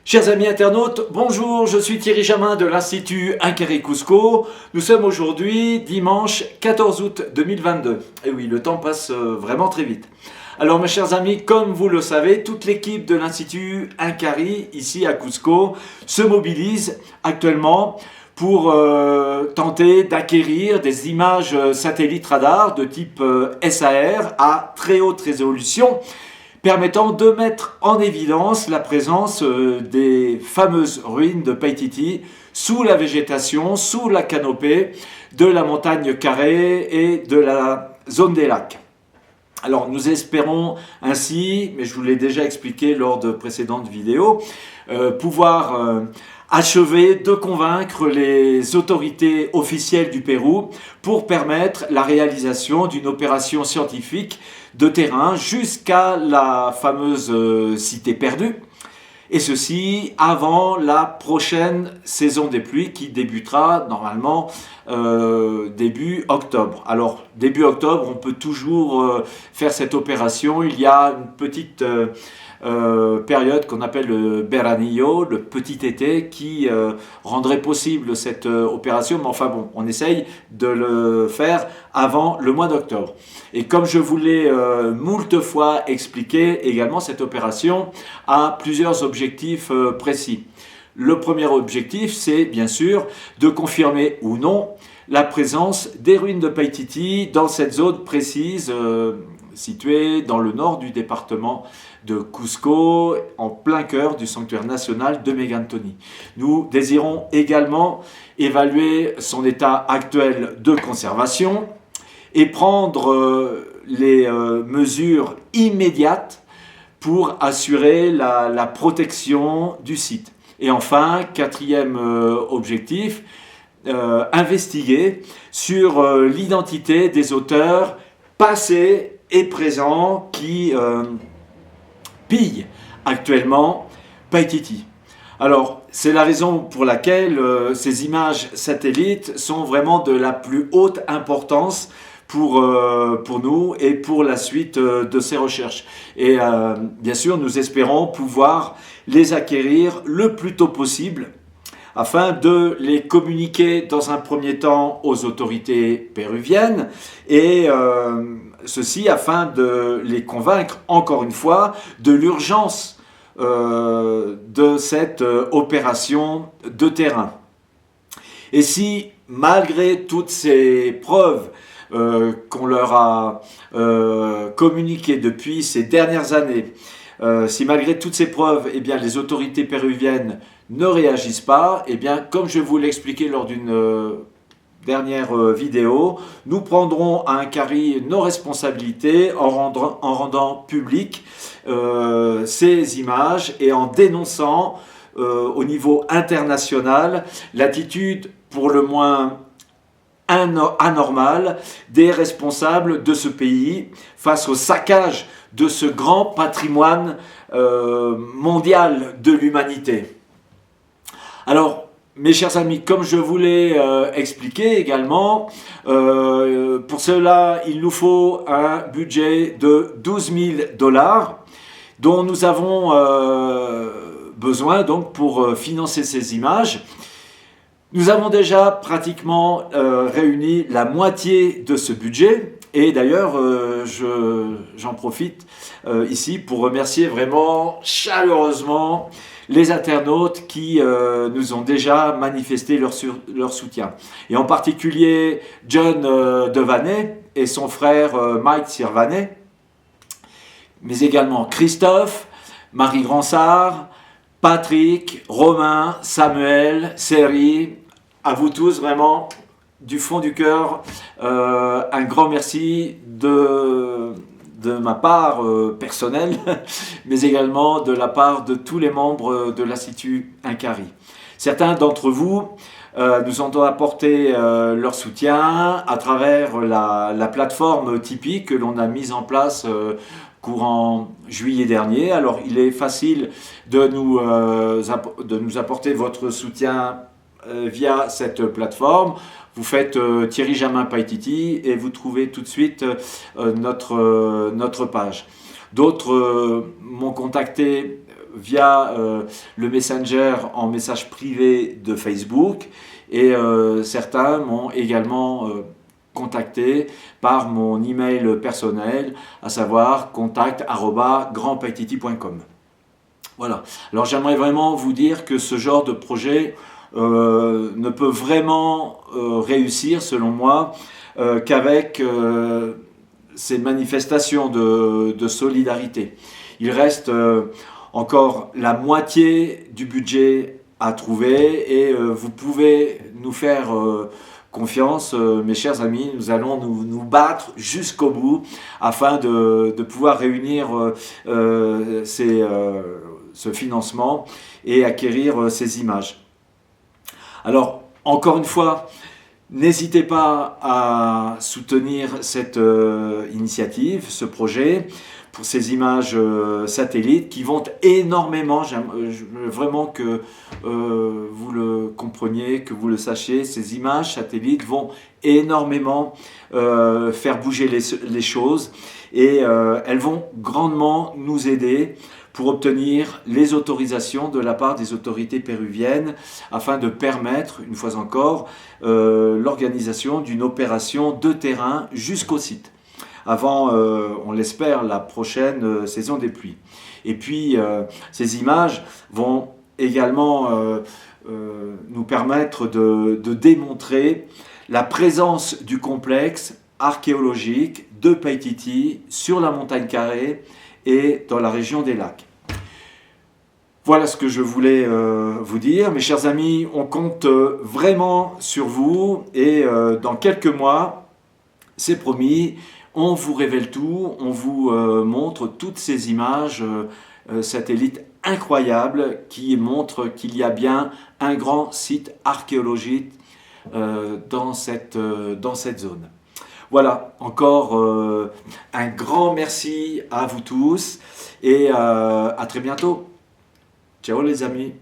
Chers amis internautes, bonjour, je suis Thierry Jamin de l'Institut Incaré Cusco. Nous sommes aujourd'hui dimanche 14 août 2022. Et oui, le temps passe vraiment très vite. Alors mes chers amis, comme vous le savez, toute l'équipe de l'Institut Incaré ici à Cusco se mobilise actuellement pour tenter d'acquérir des images satellites radar de type SAR à très haute résolution, permettant de mettre en évidence la présence des fameuses ruines de Paititi sous la végétation, sous la canopée de la montagne carrée et de la zone des lacs. Alors nous espérons ainsi, mais je vous l'ai déjà expliqué lors de précédentes vidéos, pouvoir achever de convaincre les autorités officielles du Pérou pour permettre la réalisation d'une opération scientifique de terrain jusqu'à la fameuse cité perdue. Et ceci avant la prochaine saison des pluies qui débutera normalement début octobre. Alors début octobre, on peut toujours faire cette opération. Il y a une petite période qu'on appelle le Veranillo, le petit été, qui rendrait possible cette opération. Mais enfin bon, on essaye de le faire avant le mois d'octobre. Et comme je vous l'ai moult fois expliqué, également cette opération a plusieurs objectifs précis. Le premier objectif, c'est bien sûr de confirmer ou non la présence des ruines de Paititi dans cette zone précise située dans le nord du département de Cusco, en plein cœur du sanctuaire national de Megantoni. Nous désirons également évaluer son état actuel de conservation et prendre les mesures immédiates pour assurer la protection du site. Et enfin, quatrième objectif, investiguer sur l'identité des auteurs passés et présents qui pillent actuellement Paititi. Alors, c'est la raison pour laquelle ces images satellites sont vraiment de la plus haute importance pour nous et pour la suite de ces recherches. Et bien sûr, nous espérons pouvoir les acquérir le plus tôt possible afin de les communiquer dans un premier temps aux autorités péruviennes et ceci afin de les convaincre encore une fois de l'urgence de cette opération de terrain. Et si malgré toutes ces preuves qu'on leur a communiquées depuis ces dernières années, si malgré toutes ces preuves, eh bien, les autorités péruviennes ne réagissent pas, eh bien, comme je vous l'ai expliqué lors d'une dernière vidéo, nous prendrons à Incaré nos responsabilités en rendant publiques ces images et en dénonçant au niveau international l'attitude pour le moins anormale des responsables de ce pays face au saccage de ce grand patrimoine mondial de l'humanité. Alors, mes chers amis, comme je vous l'ai expliqué également, pour cela, il nous faut un budget de 12 000 $ dont nous avons besoin donc pour financer ces images. Nous avons déjà pratiquement réuni la moitié de ce budget et d'ailleurs j'en profite ici pour remercier vraiment chaleureusement les internautes qui nous ont déjà manifesté leur soutien. Et en particulier John Devanet et son frère Mike Sirvanet, mais également Christophe, Marie Gransart, Patrick, Romain, Samuel, Seri, à vous tous vraiment du fond du cœur, un grand merci de ma part personnelle, mais également de la part de tous les membres de l'Institut Incaré. Certains d'entre vous nous ont apporté leur soutien à travers la plateforme Tipeee que l'on a mise en place courant juillet dernier. Alors il est facile de nous apporter votre soutien via cette plateforme. Vous faites Thierry Jamin Paititi et vous trouvez tout de suite notre page. D'autres m'ont contacté via le Messenger en message privé de Facebook, et certains m'ont également contacté par mon email personnel, à savoir contact@grandpaititi.com. Voilà. Alors j'aimerais vraiment vous dire que ce genre de projet ne peut vraiment réussir, selon moi, qu'avec ces manifestations de solidarité. Il reste encore la moitié du budget à trouver, et vous pouvez nous faire confiance, mes chers amis. Nous allons nous battre jusqu'au bout afin de pouvoir réunir ce financement et acquérir ces images. Alors, encore une fois, n'hésitez pas à soutenir cette initiative, ce projet, pour ces images satellites qui vont énormément, j'aimerais vraiment que vous le compreniez, que vous le sachiez, ces images satellites vont énormément faire bouger les choses, et elles vont grandement nous aider pour obtenir les autorisations de la part des autorités péruviennes afin de permettre, une fois encore, l'organisation d'une opération de terrain jusqu'au site, avant, on l'espère, la prochaine saison des pluies. Et puis, ces images vont également nous permettre de démontrer la présence du complexe archéologique de Paititi sur la montagne carrée et dans la région des lacs. Voilà ce que je voulais vous dire. Mes chers amis, on compte vraiment sur vous, et dans quelques mois, c'est promis, on vous révèle tout, on vous montre toutes ces images satellites incroyables qui montrent qu'il y a bien un grand site archéologique dans cette zone. Voilà, encore un grand merci à vous tous, et à très bientôt. Ciao les amis.